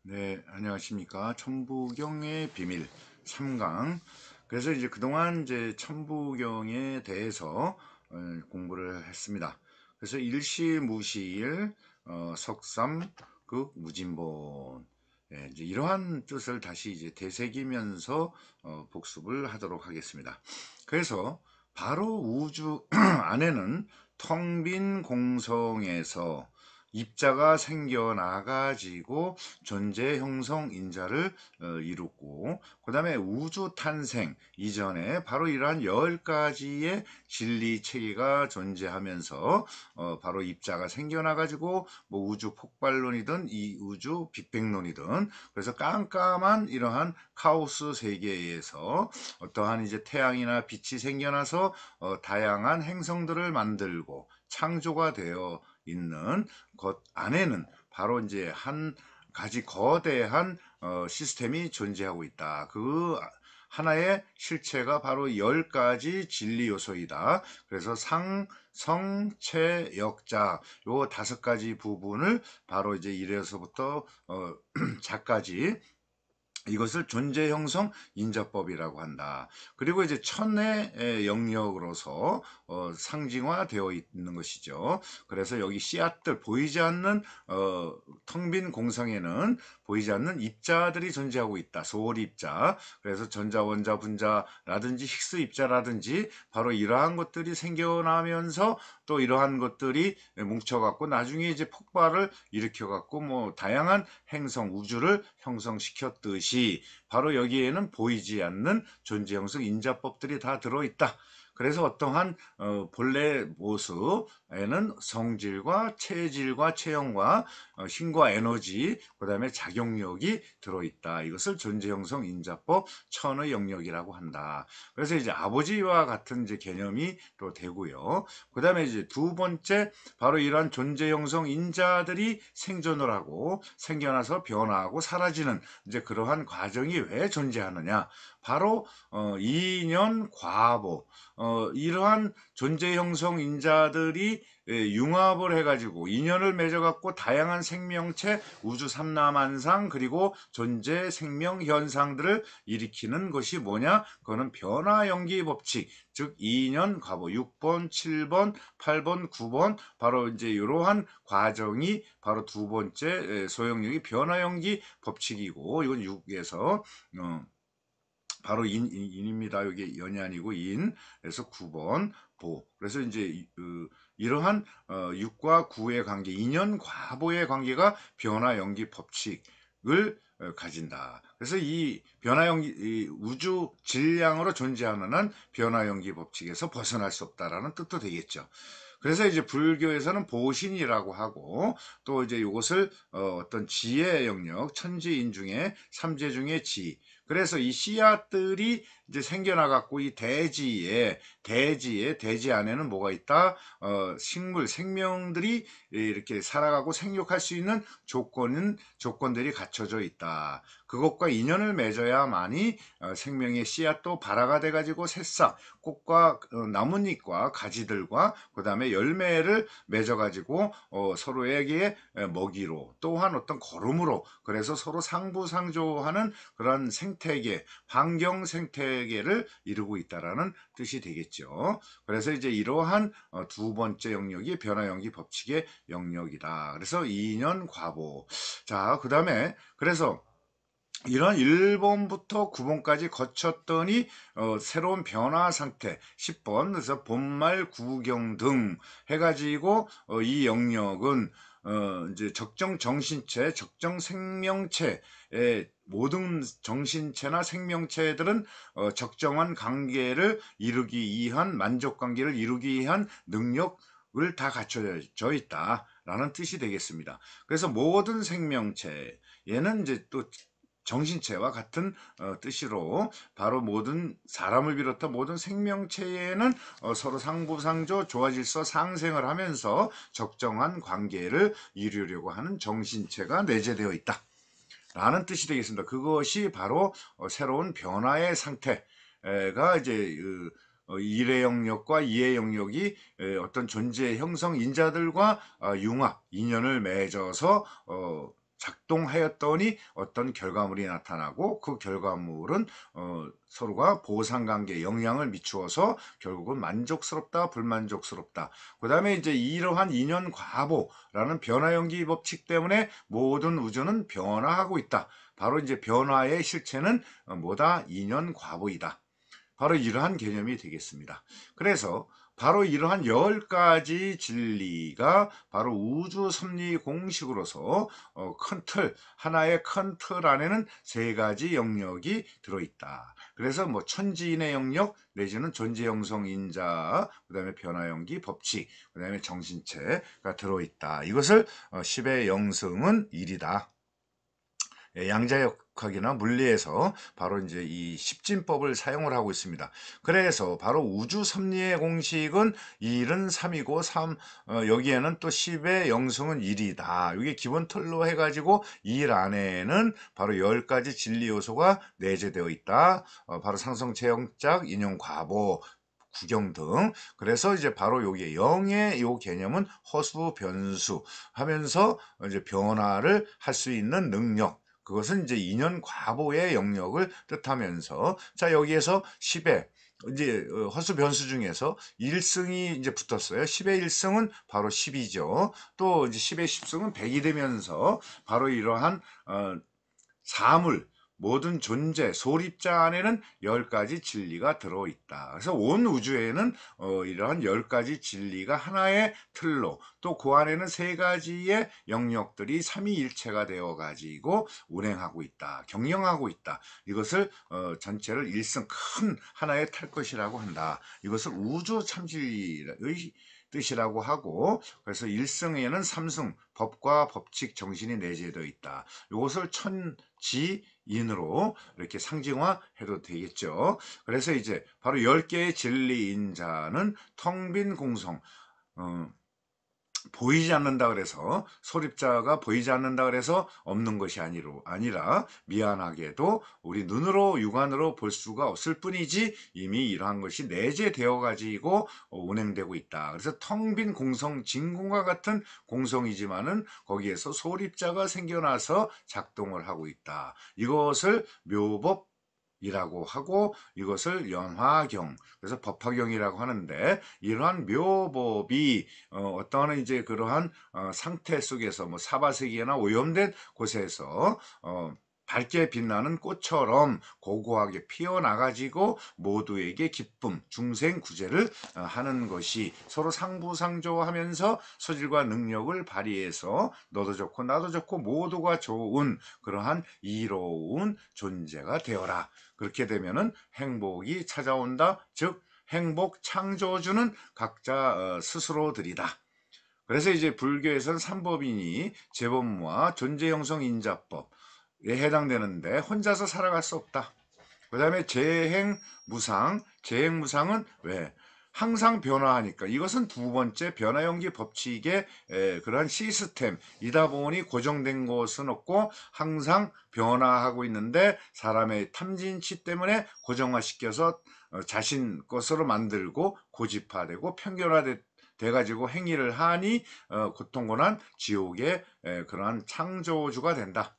네, 안녕하십니까. 천부경의 비밀 3강. 그래서 이제 그동안 이제 천부경에 대해서 공부를 했습니다. 그래서 일시무시일, 석삼, 무진본. 예, 이제 이러한 뜻을 다시 이제 되새기면서 복습을 하도록 하겠습니다. 그래서 바로 우주 안에는 텅 빈 공성에서 입자가 생겨나가지고 존재 형성 인자를 이루고, 그 다음에 우주 탄생 이전에 바로 이러한 10가지의 진리 체계가 존재하면서 바로 입자가 생겨나가지고 뭐 우주 폭발론이든 이 우주 빅뱅론이든, 그래서 깜깜한 이러한 카오스 세계에서 어떠한 이제 태양이나 빛이 생겨나서 다양한 행성들을 만들고 창조가 되어 있는 것 안에는 바로 이제 한 가지 거대한 시스템이 존재하고 있다. 그 하나의 실체가 바로 10가지 진리 요소이다. 그래서 상, 성, 체, 역자 요 5가지 부분을 바로 이제 1에서부터 자까지 이것을 존재 형성 인자법이라고 한다. 그리고 이제 천의 영역으로서 상징화되어 있는 것이죠. 그래서 여기 씨앗들 보이지 않는 텅 빈 공성에는 보이지 않는 입자들이 존재하고 있다. 소홀 입자. 그래서 전자, 원자, 분자라든지 힉스 입자라든지 바로 이러한 것들이 생겨나면서 또 이러한 것들이 뭉쳐갖고 나중에 이제 폭발을 일으켜갖고 뭐 다양한 행성, 우주를 형성시켰듯이 바로 여기에는 보이지 않는 존재 형성 인자법들이 다 들어있다. 그래서 어떠한 본래 모습에는 성질과 체질과 체형과 힘과 에너지, 그 다음에 작용력이 들어있다. 이것을 존재 형성 인자법 천의 영역이라고 한다. 그래서 이제 아버지와 같은 이제 개념이 또 되고요. 그 다음에 이제 두 번째, 바로 이러한 존재 형성 인자들이 생존을 하고 생겨나서 변화하고 사라지는 이제 그러한 과정이 왜 존재하느냐? 바로 이년 과보, 이러한 존재 형성 인자들이 융합을 해가지고 인연을 맺어갖고 다양한 생명체, 우주 삼라만상, 그리고 존재 생명 현상들을 일으키는 것이 뭐냐? 그거는 변화연기 법칙, 즉 2년 과보 6번, 7번, 8번, 9번, 바로 이제 이러한 과정이 바로 두 번째 소형력이 변화연기 법칙이고, 이건 6에서 바로 인입니다. 여기 연이 아니고 인. 그래서 9번 보. 그래서 이제 이러한 6과 9의 관계, 인연 과보의 관계가 변화 연기 법칙을 가진다. 그래서 이 변화 연기 우주 질량으로 존재하는 한 변화 연기 법칙에서 벗어날 수 없다라는 뜻도 되겠죠. 그래서 이제 불교에서는 보신이라고 하고, 또 이제 이것을 어떤 지혜 영역, 천지인 중에 삼재 중에 지. 그래서 이 씨앗들이 이제 생겨나갖고 이 대지 안에는 뭐가 있다? 식물, 생명들이 이렇게 살아가고 생육할 수 있는 조건들이 갖춰져 있다. 그것과 인연을 맺어야만이 생명의 씨앗도 발화가 돼가지고 새싹, 꽃과 나뭇잎과 가지들과 그 다음에 열매를 맺어가지고 서로에게 먹이로, 또한 어떤 거름으로, 그래서 서로 상부상조하는 그런 생태계, 환경 생태계를 이루고 있다라는 뜻이 되겠죠. 그래서 이제 이러한 두 번째 영역이 변화연기 법칙의 영역이다. 그래서 2년 과보. 자, 그 다음에 그래서 이런 1번부터 9번까지 거쳤더니 새로운 변화 상태 10번, 그래서 본말 구경 등 해가지고 이 영역은 이제 적정 정신체, 적정 생명체의 모든 정신체나 생명체들은 적정한 관계를 이루기 위한, 만족 관계를 이루기 위한 능력을 다 갖춰져 있다라는 뜻이 되겠습니다. 그래서 모든 생명체, 얘는 이제 또 정신체와 같은 뜻으로 바로 모든 사람을 비롯한 모든 생명체에는 서로 상부상조, 조화질서 상생을 하면서 적정한 관계를 이루려고 하는 정신체가 내재되어 있다 라는 뜻이 되겠습니다. 그것이 바로 새로운 변화의 상태가 이제 1의 영역과 2의 영역이 어떤 존재 형성 인자들과 융합, 인연을 맺어서 작동하였더니 어떤 결과물이 나타나고 그 결과물은 서로가 보상관계 영향을 미추어서 결국은 만족스럽다 불만족스럽다. 그 다음에 이제 이러한 인연 과보라는 변화연기 법칙 때문에 모든 우주는 변화하고 있다. 바로 이제 변화의 실체는 뭐다? 인연 과보이다. 바로 이러한 개념이 되겠습니다. 그래서 바로 이러한 10가지 진리가 바로 우주 섭리 공식으로서 큰 틀, 하나의 큰 틀 안에는 3가지 영역이 들어있다. 그래서 뭐 천지인의 영역 내지는 존재 형성 인자, 그 다음에 변화연기 법칙, 그 다음에 정신체가 들어있다. 이것을 10의 영성은 1이다. 양자역학이나 물리에서 바로 이제 이 십진법을 사용을 하고 있습니다. 그래서 바로 우주 섭리의 공식은 1은 3이고 여기에는 또 10의 영성은 1이다. 이게 기본 틀로 해가지고 1 안에는 바로 10가지 진리 요소가 내재되어 있다. 바로 상성 체형짝, 인용 과보, 구경 등. 그래서 이제 바로 여기에 영의 요 개념은 허수 변수 하면서 이제 변화를 할 수 있는 능력. 그것은 이제 인연 과보의 영역을 뜻하면서, 자, 여기에서 10의 이제 허수 변수 중에서 1승이 이제 붙었어요. 10의 1승은 바로 10이죠. 또 이제 10의 10승은 100이 되면서 바로 이러한 사물, 모든 존재, 소립자 안에는 10가지 진리가 들어있다. 그래서 온 우주에는 이러한 10가지 진리가 하나의 틀로, 또 그 안에는 3가지의 영역들이 삼위일체가 되어가지고 운행하고 있다. 경영하고 있다. 이것을 전체를 일승 큰 하나의 탈 것이라고 한다. 이것을 우주 참진리의 뜻이라고 하고, 그래서 1승에는 3승, 법과 법칙 정신이 내재되어 있다. 이것을 천지인으로 이렇게 상징화해도 되겠죠. 그래서 이제 바로 10개의 진리인자는 텅 빈 공성, 보이지 않는다 그래서, 소립자가 보이지 않는다 그래서 없는 것이 아니라 미안하게도 우리 눈으로 육안으로 볼 수가 없을 뿐이지 이미 이러한 것이 내재되어 가지고 운행되고 있다. 그래서 텅 빈 공성, 진공과 같은 공성이지만은 거기에서 소립자가 생겨나서 작동을 하고 있다. 이것을 묘법 이라고 하고, 이것을 연화경, 그래서 법화경이라고 하는데, 이러한 묘법이 어떠한 이제 그러한 상태 속에서 뭐 사바세계나 오염된 곳에서 밝게 빛나는 꽃처럼 고고하게 피어나가지고 모두에게 기쁨, 중생 구제를 하는 것이, 서로 상부상조하면서 소질과 능력을 발휘해서 너도 좋고 나도 좋고 모두가 좋은 그러한 이로운 존재가 되어라. 그렇게 되면은 행복이 찾아온다. 즉 행복 창조주는 각자 스스로들이다. 그래서 이제 불교에서는 삼법이니 재범무와 존재형성 인자법에 해당되는데, 혼자서 살아갈 수 없다. 그 다음에 재행무상, 재행무상은 왜? 항상 변화하니까. 이것은 두 번째 변화연기 법칙의 그러한 시스템이다 보니 고정된 것은 없고 항상 변화하고 있는데, 사람의 탐진치 때문에 고정화시켜서 자신 것으로 만들고 고집화되고 편견화돼 가지고 행위를 하니 고통고난 지옥의 그러한 창조주가 된다.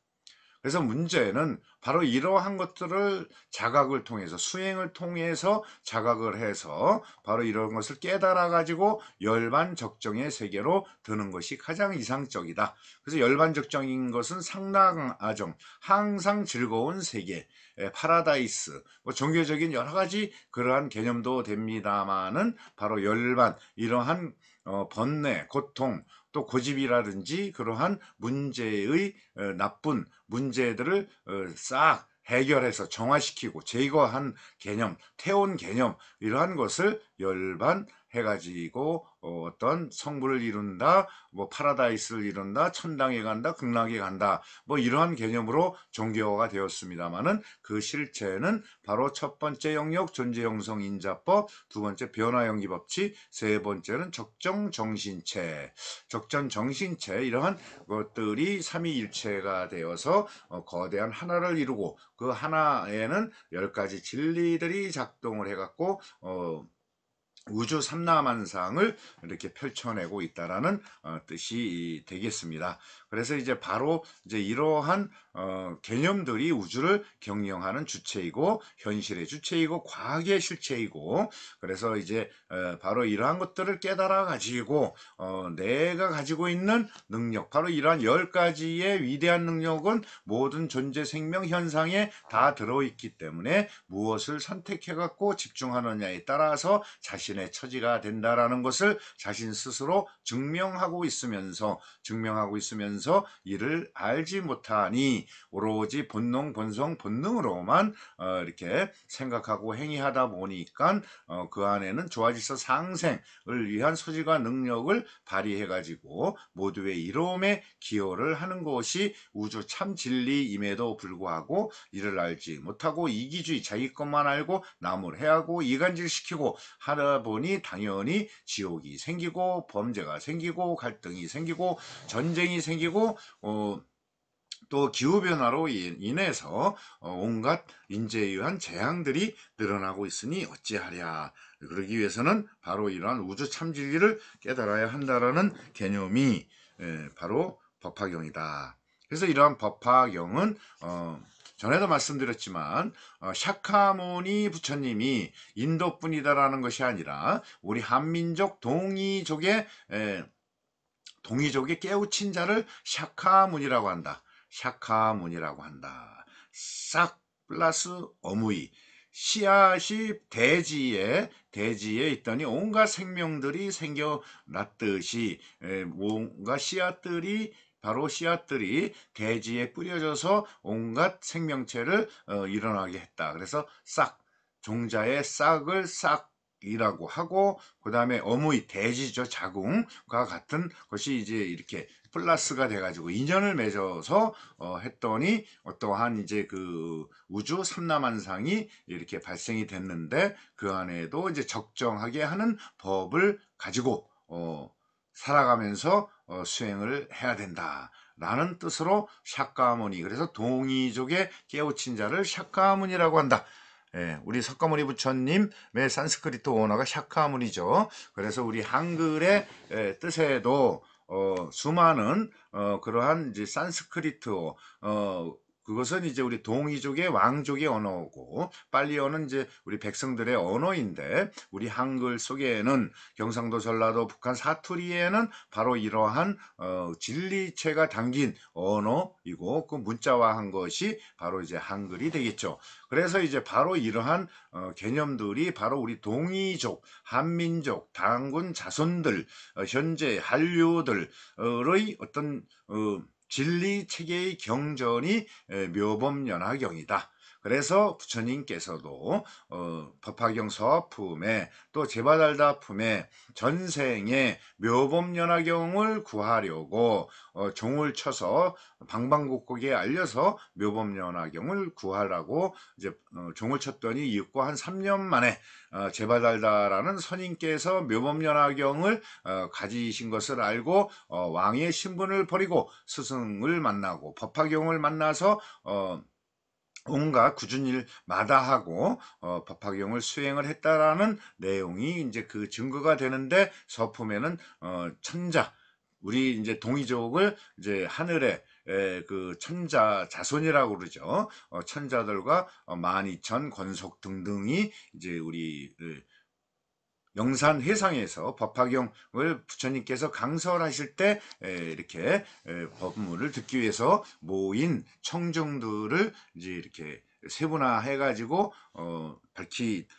그래서 문제는 바로 이러한 것들을 자각을 통해서, 수행을 통해서 자각을 해서 바로 이런 것을 깨달아 가지고 열반적정의 세계로 드는 것이 가장 이상적이다. 그래서 열반적정인 것은 상랑아정, 항상 즐거운 세계, 파라다이스, 뭐 종교적인 여러 가지 그러한 개념도 됩니다마는, 바로 열반, 이러한 번뇌, 고통, 또 고집이라든지 그러한 문제의 나쁜 문제들을 싹 해결해서 정화시키고 제거한 개념, 태운 개념, 이러한 것을 열반해가지고 어떤 성부를 이룬다, 뭐 파라다이스를 이룬다, 천당에 간다, 극락에 간다, 뭐 이러한 개념으로 종교가 되었습니다마는, 그 실체는 바로 첫 번째 영역 존재형성 인자법, 두 번째 변화연기 법칙, 세 번째는 적정정신체, 적정정신체, 이러한 것들이 삼위일체가 되어서 거대한 하나를 이루고, 그 하나에는 10가지 진리들이 작동을 해갖고 우주 삼라만상을 이렇게 펼쳐내고 있다라는 뜻이 되겠습니다. 그래서 이제 바로 이제 이러한 개념들이 우주를 경영하는 주체이고 현실의 주체이고 과학의 실체이고 그래서 이제 바로 이러한 것들을 깨달아 가지고 내가 가지고 있는 능력 바로 이러한 10가지의 위대한 능력은 모든 존재 생명 현상에 다 들어있기 때문에 무엇을 선택해 갖고 집중하느냐에 따라서 자신의 처지가 된다라는 것을 자신 스스로 증명하고 있으면서 이를 알지 못하니 오로지 본능 본성 본능으로만 이렇게 생각하고 행위하다 보니까 그 안에는 좋아질서 상생을 위한 소질과 능력을 발휘해 가지고 모두의 이로움에 기여를 하는 것이 우주 참 진리임에도 불구하고 이를 알지 못하고 이기주의 자기 것만 알고 남을 해하고 이간질시키고 하다 보니 당연히 지옥이 생기고 범죄가 생기고 갈등이 생기고 전쟁이 생기고 또 기후변화로 인해서 온갖 인재에 의한 재앙들이 늘어나고 있으니 어찌하랴. 그러기 위해서는 바로 이러한 우주 참진리를 깨달아야 한다라는 개념이 바로 법화경이다. 그래서 이러한 법화경은 전에도 말씀드렸지만 샤카무니 부처님이 인도뿐이다라는 것이 아니라 우리 한민족 동이족의 깨우친 자를 샤카문이라고 한다. 샤카문이라고 한다. 싹 플러스 어무이. 씨앗이 대지에 있더니 온갖 생명들이 생겨났듯이 뭔가 바로 씨앗들이 대지에 뿌려져서 온갖 생명체를 일어나게 했다. 그래서 싹 종자의 싹을 싹이라고 하고 그 다음에 어무이 대지죠. 자궁과 같은 것이 이제 이렇게 플러스가 돼가지고 인연을 맺어서 했더니 어떠한 이제 그 우주 삼라만상이 이렇게 발생이 됐는데 그 안에도 이제 적정하게 하는 법을 가지고 살아가면서 수행을 해야 된다. 라는 뜻으로 샤카무니 그래서 동이족의 깨우친 자를 샤카무니라고 한다. 우리 석가모니 부처님의 산스크리트 원어가 샤카무니죠. 그래서 우리 한글의 뜻에도 수많은 그러한 이제 산스크리트어 그것은 이제 우리 동이족의 왕족의 언어고 빨리어는 이제 우리 백성들의 언어인데 우리 한글 속에는 경상도 전라도 북한 사투리에는 바로 이러한 진리체가 담긴 언어이고 그 문자화한 것이 바로 이제 한글이 되겠죠. 그래서 이제 바로 이러한 개념들이 바로 우리 동이족, 한민족, 당군 자손들, 현재 한류들의 어떤 진리 체계의 경전이 묘법연화경이다. 그래서 부처님께서도 법화경 서품에 또 제바달다품에 전생에 묘법연화경을 구하려고 종을 쳐서 방방곡곡에 알려서 묘법연화경을 구하라고 이제 종을 쳤더니 이윽고 한 3년 만에 제바달다라는 선임께서 묘법연화경을 가지신 것을 알고 왕의 신분을 버리고 스승을 만나고 법화경을 만나서 온갖 굳은 일 마다하고 법화경을 수행을 했다라는 내용이 이제 그 증거가 되는데 서품에는 천자 우리 이제 동이족을 이제 하늘에 그 천자 자손이라고 그러죠. 천자들과 12,000 권속 등등이 이제 우리 영산 회상에서 법화경을 부처님께서 강설하실 때 이렇게 법문을 듣기 위해서 모인 청중들을 이제 이렇게 세분화해 가지고 밝히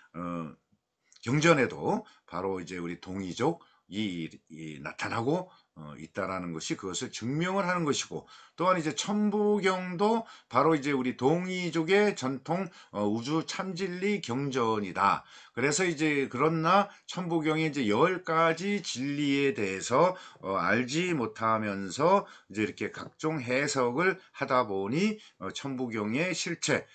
경전에도 바로 이제 우리 동이족이 나타나고 있다라는 것이 그것을 증명을 하는 것이고 또한 이제 천부경도 바로 이제 우리 동이족의 전통 우주 참진리 경전이다. 그래서 이제 그러나 천부경의 이제 10가지 진리에 대해서 알지 못하면서 이제 이렇게 각종 해석을 하다 보니 천부경의 실체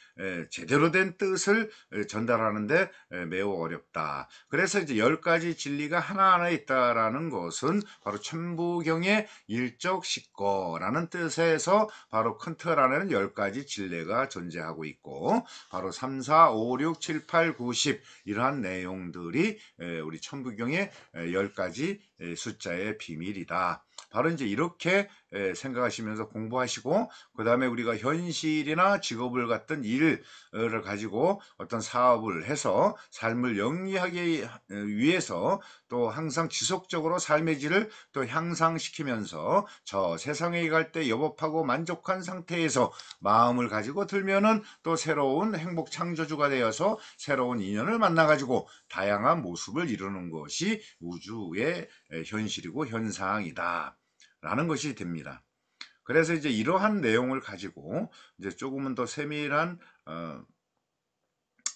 제대로 된 뜻을 전달하는데 매우 어렵다. 그래서 이제 10가지 진리가 하나하나 있다라는 것은 바로 천부경의 일적식거라는 뜻에서 바로 큰 틀 안에는 10가지 진리가 존재하고 있고 바로 3, 4, 5, 6, 7, 8, 9, 10 이러한 내용들이 우리 천부경의 10가지 숫자의 비밀이다. 바로 이제 이렇게 생각하시면서 공부하시고, 그 다음에 우리가 현실이나 직업을 갖던 일을 가지고 어떤 사업을 해서 삶을 영위하기 위해서 또 항상 지속적으로 삶의 질을 또 향상시키면서 저 세상에 갈 때 여법하고 만족한 상태에서 마음을 가지고 들면은 또 새로운 행복 창조주가 되어서 새로운 인연을 만나가지고 다양한 모습을 이루는 것이 우주의 현실이고 현상이다 라는 것이 됩니다. 그래서 이제 이러한 내용을 가지고 이제 조금은 더 세밀한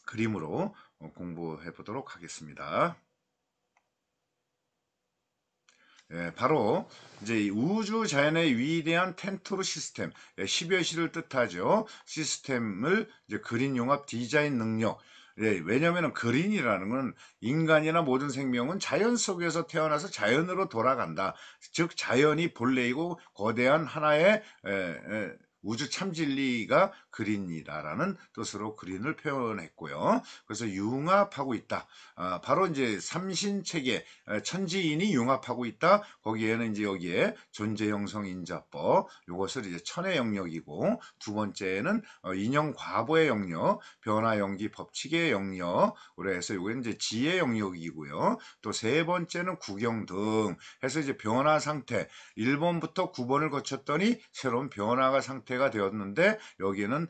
그림으로 공부해 보도록 하겠습니다. 바로 이제 우주 자연의 위대한 텐토르 시스템, 10여 시를 뜻하죠. 시스템을 이제 그린 융합 디자인 능력. 왜냐하면 그린이라는 건 인간이나 모든 생명은 자연 속에서 태어나서 자연으로 돌아간다. 즉 자연이 본래이고 거대한 하나의 우주 참진리가 그린이다라는 뜻으로 그린을 표현했고요. 그래서 융합하고 있다. 바로 이제 삼신체계 천지인이 융합하고 있다. 거기에는 이제 여기에 존재형성인자법 이것을 이제 천의 영역이고, 두 번째는 인형 과보의 영역, 변화연기 법칙의 영역으로 해서 이게 이제 지의 영역이고요. 또 세 번째는 구경 등 해서 이제 변화 상태 1번부터 9번을 거쳤더니 새로운 변화가 상태가 되었는데, 여기에는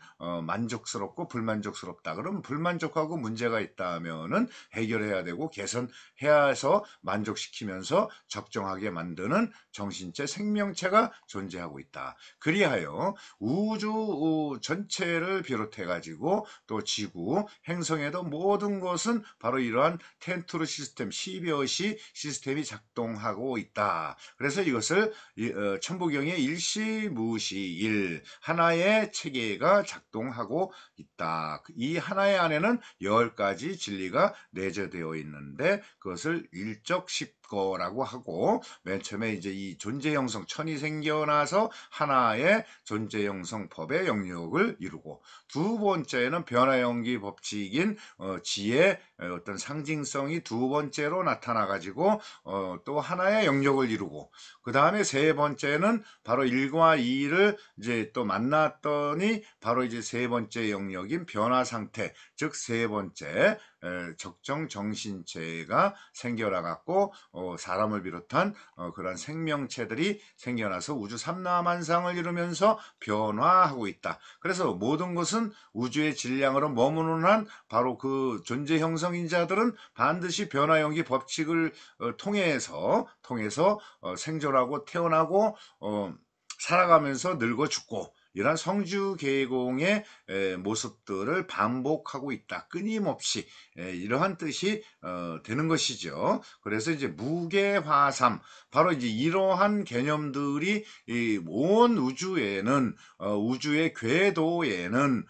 만족스럽고 불만족스럽다. 그럼 불만족하고 문제가 있다면은 해결해야 되고 개선해야 해서 만족시키면서 적정하게 만드는 정신체 생명체가 존재하고 있다. 그리하여 우주 전체를 비롯해 가지고 또 지구, 행성에도 모든 것은 바로 이러한 텐트루 시스템, 10여시 시스템이 작동하고 있다. 그래서 이것을 천부경의 일시무시일 하나의 체계가 작동하고 있다. 이 하나의 안에는 10가지 진리가 내재되어 있는데 그것을 일적십거라고 하고, 맨 처음에 이제 이 존재형성 천이 생겨나서 하나의 존재형성 법의 영역을 이루고, 두 번째는 변화연기 법칙인 지의 어떤 상징성이 두 번째로 나타나 가지고 또 하나의 영역을 이루고, 그 다음에 세 번째는 바로 1과 2를 이제 또 만났더니 바로 이제 세 번째 영역인 변화 상태, 즉 세 번째 적정 정신체가 생겨나 갖고 사람을 비롯한 그런 생명체들이 생겨나서 우주 삼라만상을 이루면서 변화하고 있다. 그래서 모든 것은 우주의 질량으로 머무는 한 바로 그 존재 형성인자들은 반드시 변화연기 법칙을 통해서 생존하고 태어나고 살아가면서 늙어 죽고, 이러한 성주계공의 모습들을 반복하고 있다. 끊임없이 이러한 뜻이 되는 것이죠. 그래서 이제 무게화삼, 바로 이제 이러한 개념들이 온 우주에는 우주의 궤도에는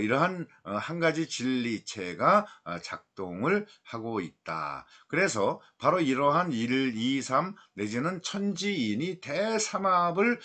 이러한 한 가지 진리체가 작동을 하고 있다. 그래서 바로 이러한 1, 2, 3 내지는 천지인이 대삼합을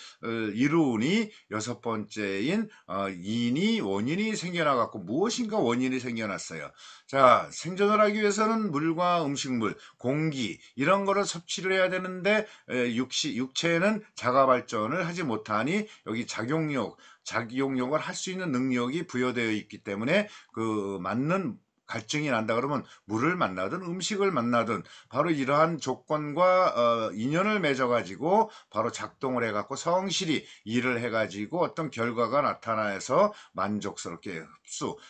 이루니 여섯 번째인 인이 원인이 생겨나갖고 무엇인가 원인이 생겨났어요. 자, 생존을 하기 위해서는 물과 음식물, 공기 이런 거를 섭취를 해야 되는데 육체는 자가 발전을 하지 못하니 여기 작용력을 할 수 있는 능력이 부여되어 있기 때문에 그 맞는 갈증이 난다 그러면 물을 만나든 음식을 만나든 바로 이러한 조건과 인연을 맺어 가지고 바로 작동을 해 갖고 성실히 일을 해 가지고 어떤 결과가 나타나서 만족스럽게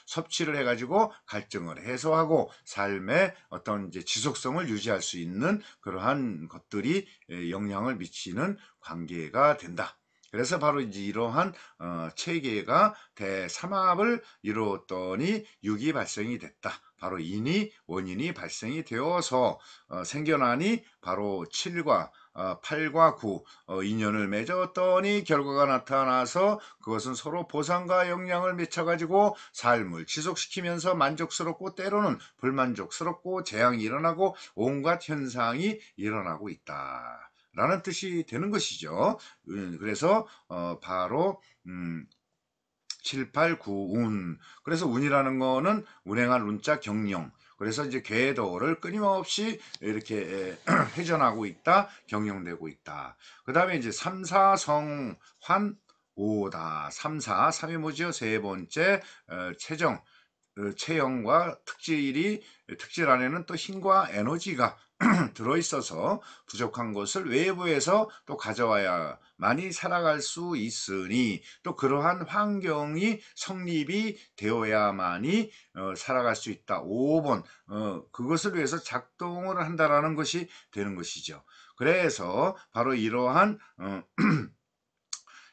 섭취를 해 가지고 갈증을 해소하고 삶의 어떤 이제 지속성을 유지할 수 있는 그러한 것들이 영향을 미치는 관계가 된다. 그래서 바로 이제 이러한 체계가 대삼합을 이루었더니 육이 발생이 됐다. 바로 인이 원인이 발생이 되어서 생겨나니 바로 7과 8과 9 인연을 맺었더니 결과가 나타나서 그것은 서로 보상과 영향을 맺혀가지고 삶을 지속시키면서 만족스럽고 때로는 불만족스럽고 재앙이 일어나고 온갖 현상이 일어나고 있다. 라는 뜻이 되는 것이죠. 그래서 바로 7, 8, 9, 운. 그래서 운이라는 거는 운행할 운자 경영. 그래서 이제 궤도를 끊임없이 이렇게 회전하고 있다, 경영되고 있다. 그 다음에 이제 삼사성환 오다. 삼사, 삼이 뭐죠? 세 번째, 체정, 체형과 특질 안에는 또 힘과 에너지가 들어있어서 부족한 것을 외부에서 또 가져와야만이 살아갈 수 있으니, 또 그러한 환경이 성립이 되어야만이 살아갈 수 있다. 5번, 그것을 위해서 작동을 한다라는 것이 되는 것이죠. 그래서 바로 이러한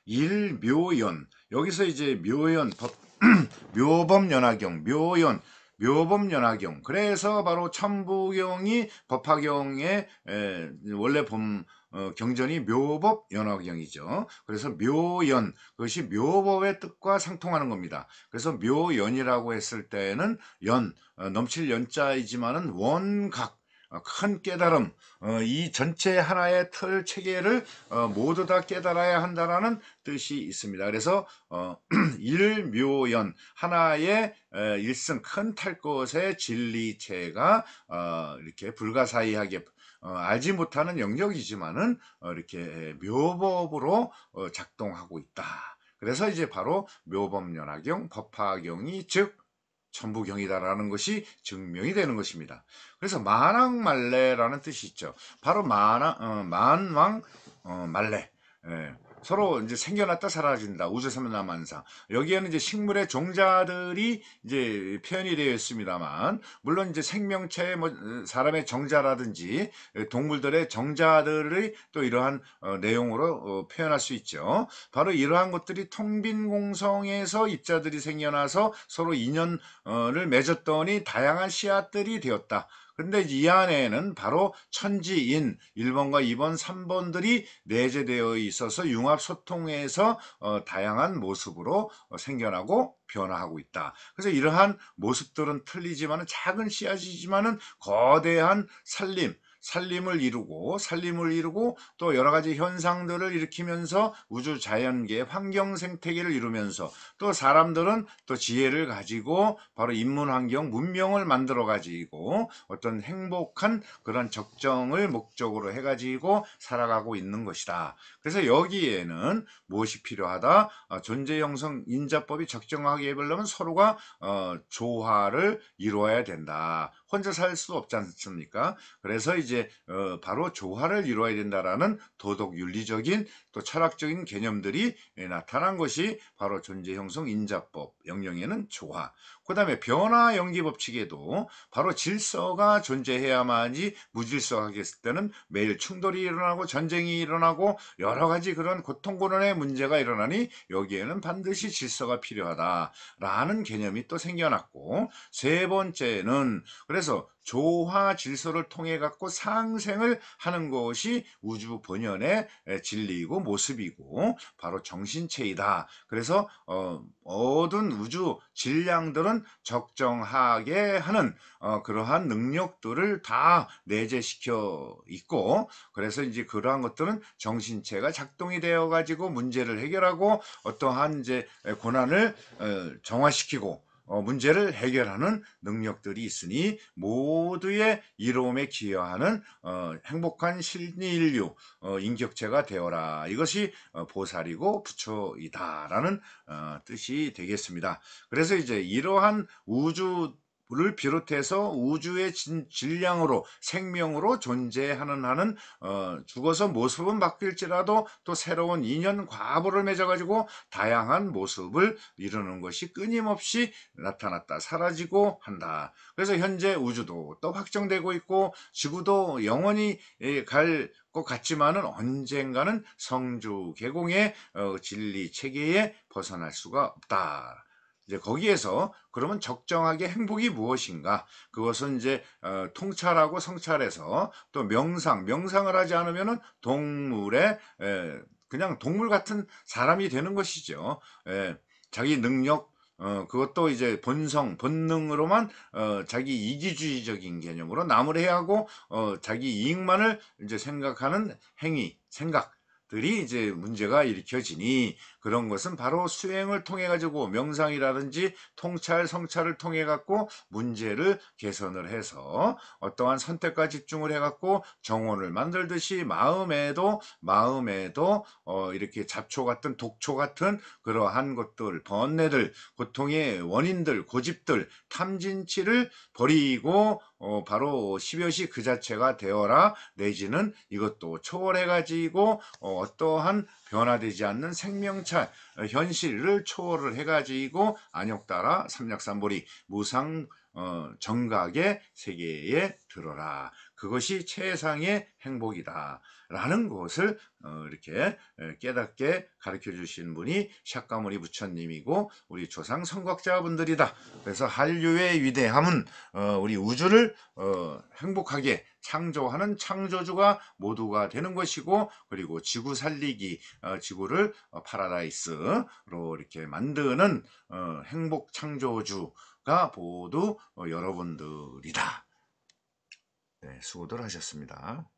일묘연, 여기서 이제 묘연 묘법연화경, 묘법연화경. 그래서 바로 천부경이 법화경의 원래 경전이 묘법연화경이죠. 그래서 묘연, 그것이 묘법의 뜻과 상통하는 겁니다. 그래서 묘연이라고 했을 때는 넘칠 연자이지만은 원각, 큰 깨달음, 이 전체 하나의 틀 체계를 모두 다 깨달아야 한다라는 뜻이 있습니다. 그래서 일묘연, 하나의 일승 큰 탈 것의 진리체가 이렇게 불가사의하게 알지 못하는 영역이지만은 이렇게 묘법으로 작동하고 있다. 그래서 이제 바로 묘법연화경, 법화경이 즉 천부경이다라는 것이 증명이 되는 것입니다. 그래서 만왕말래라는 뜻이 있죠. 바로 만왕 말래. 예. 서로 이제 생겨났다 사라진다. 우주삼라만상. 여기에는 이제 식물의 종자들이 이제 표현이 되어 있습니다만, 물론 이제 생명체, 사람의 정자라든지 동물들의 정자들의 또 이러한 내용으로 표현할 수 있죠. 바로 이러한 것들이 통빈공성에서 입자들이 생겨나서 서로 인연을 맺었더니 다양한 씨앗들이 되었다. 근데 이 안에는 바로 천지인 1번과 2번, 3번들이 내재되어 있어서 융합 소통에서 다양한 모습으로 생겨나고 변화하고 있다. 그래서 이러한 모습들은 틀리지만은 작은 씨앗이지만은 거대한 살림을 이루고 또 여러 가지 현상들을 일으키면서 우주 자연계 환경 생태계를 이루면서 또 사람들은 또 지혜를 가지고 바로 인문 환경 문명을 만들어 가지고 어떤 행복한 그런 적정을 목적으로 해 가지고 살아가고 있는 것이다. 그래서 여기에는 무엇이 필요하다? 존재 형성 인자법이 적정하게 해보려면 서로가 조화를 이루어야 된다. 혼자 살 수 없지 않습니까? 그래서 이제 바로 조화를 이루어야 된다라는 도덕 윤리적인 또 철학적인 개념들이 나타난 것이 바로 존재 형성 인자법, 영영에는 조화. 그 다음에 변화 연기 법칙에도 바로 질서가 존재해야만이 무질서하게 했을 때는 매일 충돌이 일어나고 전쟁이 일어나고 여러 가지 그런 고통고난의 문제가 일어나니 여기에는 반드시 질서가 필요하다라는 개념이 또 생겨났고, 세 번째는 그래서 조화 질서를 통해 갖고 상생을 하는 것이 우주 본연의 진리이고 모습이고 바로 정신체이다. 그래서 모든 우주 질량들은 적정하게 하는 그러한 능력들을 다 내재시켜 있고, 그래서 이제 그러한 것들은 정신체가 작동이 되어 가지고 문제를 해결하고 어떠한 이제 고난을 정화시키고 문제를 해결하는 능력들이 있으니 모두의 이로움에 기여하는 행복한 실리인류 인격체가 되어라. 이것이 보살이고 부처이다라는 뜻이 되겠습니다. 그래서 이제 이러한 우주를 비롯해서 우주의 질량으로 생명으로 존재하는 한은 죽어서 모습은 바뀔지라도 또 새로운 인연 과보를 맺어가지고 다양한 모습을 이루는 것이 끊임없이 나타났다 사라지고 한다. 그래서 현재 우주도 또 확정되고 있고 지구도 영원히 갈 것 같지만은 언젠가는 성주 개공의 진리 체계에 벗어날 수가 없다. 이제 거기에서 그러면 적정하게 행복이 무엇인가? 그것은 이제 통찰하고 성찰해서 또 명상을 하지 않으면은 동물의 그냥 동물 같은 사람이 되는 것이죠. 자기 능력 그것도 이제 본능으로만 자기 이기주의적인 개념으로 남을 해하고 자기 이익만을 이제 생각하는 행위, 생각. 들이 이제 문제가 일으켜지니 그런 것은 바로 수행을 통해 가지고 명상이라든지 통찰, 성찰을 통해 갖고 문제를 개선을 해서 어떠한 선택과 집중을 해 갖고 정원을 만들듯이 마음에도 이렇게 잡초 같은 독초 같은 그러한 것들, 번뇌들, 고통의 원인들, 고집들, 탐진치를 버리고 바로 십여시 그 자체가 되어라, 내지는 이것도 초월해 가지고 어떠한 변화되지 않는 생명차 현실을 초월을 해 가지고 안욕따라 삼략삼보리 무상 정각의 세계에 들어라. 그것이 최상의 행복이다 라는 것을 이렇게 깨닫게 가르쳐 주신 분이 샥가모니 부처님이고 우리 조상 성각자분들이다. 그래서 한류의 위대함은 우리 우주를 행복하게 창조하는 창조주가 모두가 되는 것이고, 그리고 지구 살리기, 지구를 파라다이스로 이렇게 만드는 행복 창조주가 모두 여러분들이다. 네, 수고들 하셨습니다.